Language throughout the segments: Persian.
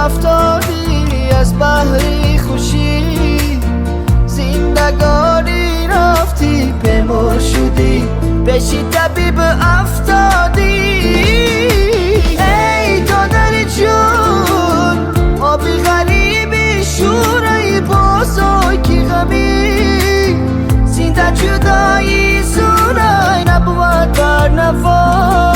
افتادی از بحری خوشی، زندگانی رفتی بمر شدی، بشی طبیب افتادی. ای دادر جون آبی غریبی شورای بازای کی غمی، زنده جدایی زونای نبود بر نوا،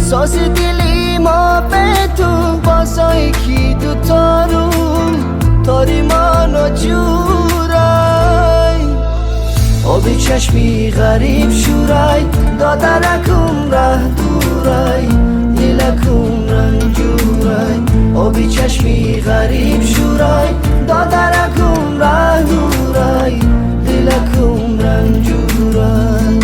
ساز دلی ما به تو بازای کی دوتا رو تاری منو جورای، آبی چشمی غریب شورای، دادرکم ره دورای، دلکم رنجورای، آبی چشمی غریب شورای، دادرکم ره دورای، دلکم رنجورای.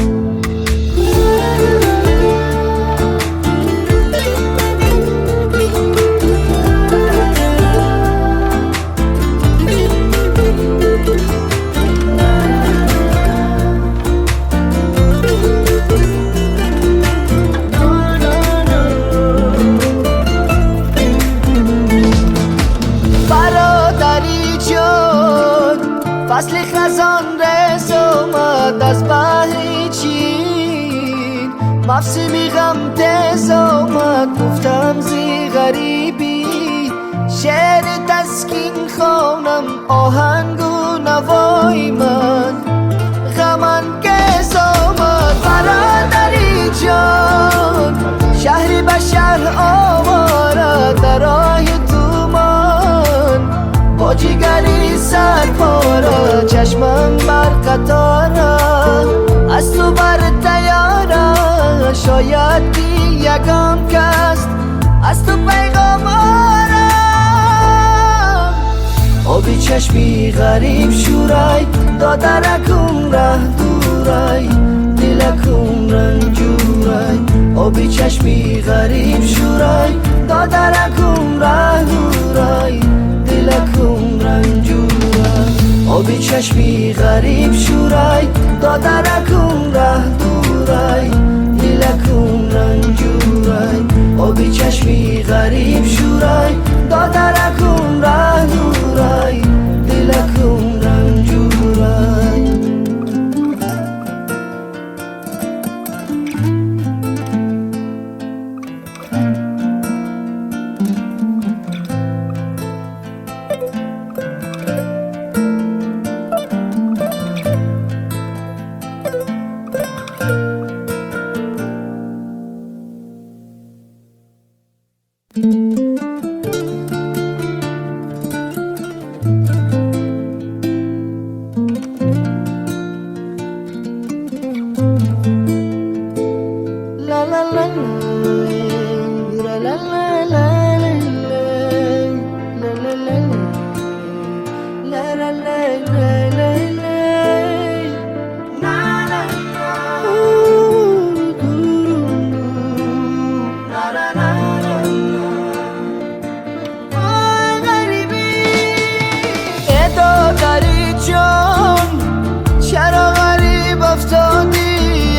فصل خزان رس اومد از بحر چین، موسمی غم تز اومد گفتم زی غریبی، شعر تسکین خوانم آهنگ و نوای من، غمن کس اومد برادری جان، شهری به شهر آواره در راه تومان، با جگری سرپاره چشمم بر قطاره، از تو بر تیاره، شاید دی یکم کست از تو پیغام آرم، آبی چشمی غریب شورای، دادرکم ره دورای، دلکم رنجورای، آبی چشمی غریب شورای، دادرکم ره دورای، دلکم رنجورای، آبی چشمی غریب شورای، دادرکم ره دورای، دلکم رنجورای، آبی چشمی غریب شورای، دادرکم ره دورای، دلکم رنجورای.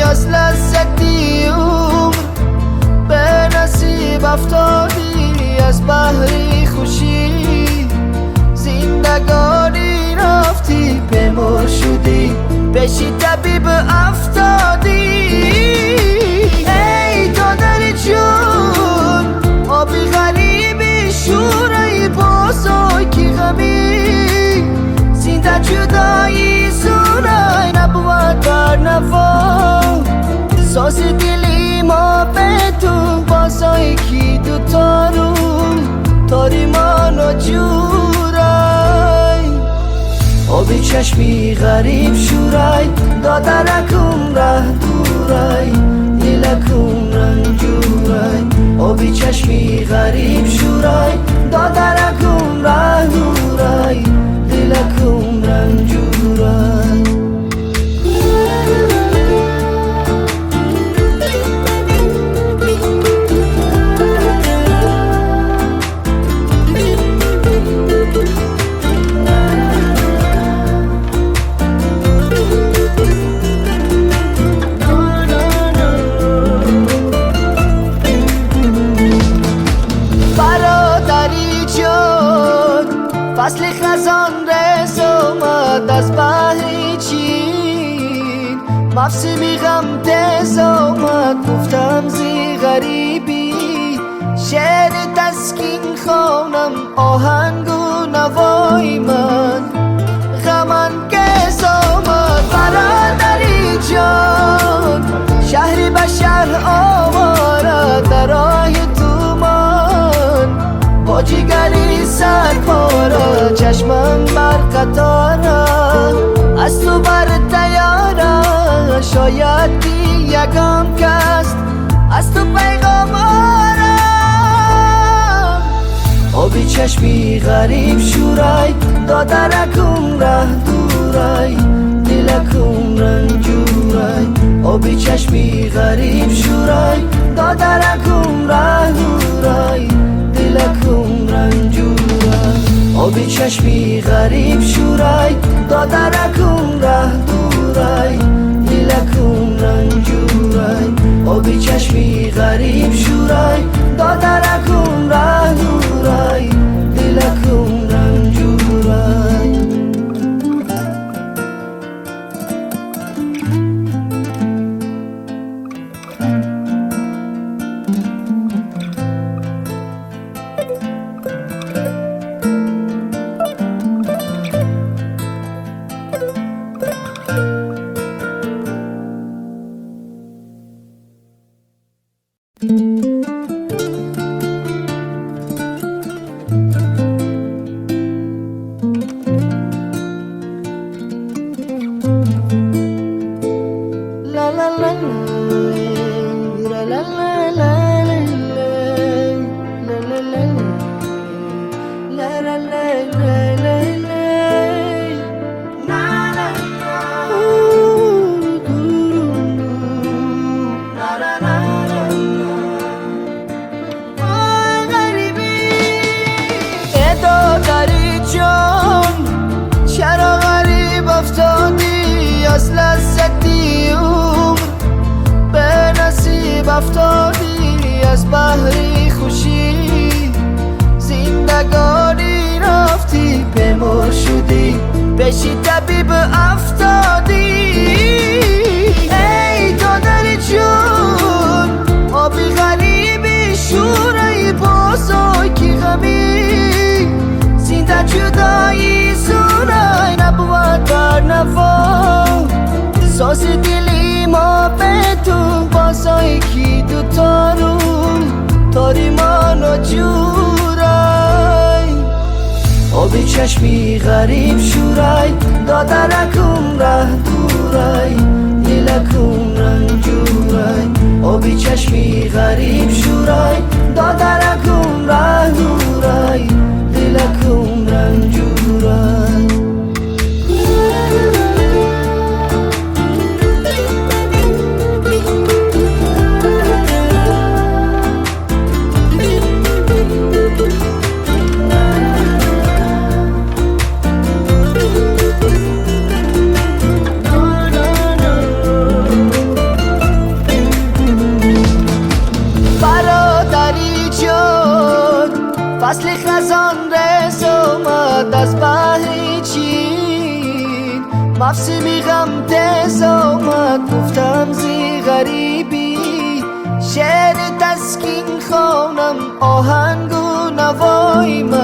از لذتی عمر به نصیب افتادی، از بحری خوشی، زندگانی رفتی بمر شدی، بشی طبیب افتادی. ای دادر جون آبی غریبی شورای بازای کی غمی، زنده جدایی زونای نبود بر نوا، ساز دلی ما به تو بازای کی دوتا رو تاری منو جون چشمی غریب شورای دادرکم ره دورای دلکم رنجورای آبی چشمی غریب شورای دادرکم ره دورای دلکم رنجورای فصل خزان رز اومد از بحر چین مفسمی غم تز اومد گفتم زی غریبی شعر تسکین خونم آهنگ و نوای من غمن کز اومد برادری جان شهری بشر آواره در راه تومان با جگری سرپاره چشمم بر قطاره از تو بر تیاره شاید یکم کست از تو پیغام آرم آبی چشمی غریب شورای دادرکم ره دورای دلکم رنجورای آبی چشمی غریب شورای دادرکم ره دورای دلکم رنجورای آبی چشمی غریب شورای دادرکم ره دورای دلکم رنجورای آبی چشمی غریب شورای دادرکم ره دورای دلکم رنجورای از لذتی عمر به نصیب افتادی از بحری خوشی زندگانی رفتی بمر شدی بشی طبیب افتادی ای دادر جون آبی غریبی شورای بزرگی غمی زنده جدایی سونای نبود بر نفا ساز دلی ما به تو بازای کی دوتا رو تاری منو جورای آبی چشمی غریب شورای دادرکم ره دورای دلکم رنجورای آبی چشمی غریب شورای دادرکم ره دورای دلکم رنجورای فصل خزان رز اومد از بحر چین مفسمی غم تز اومد گفتم زی غریبی شعر تسکین خونم آهنگ و نوای من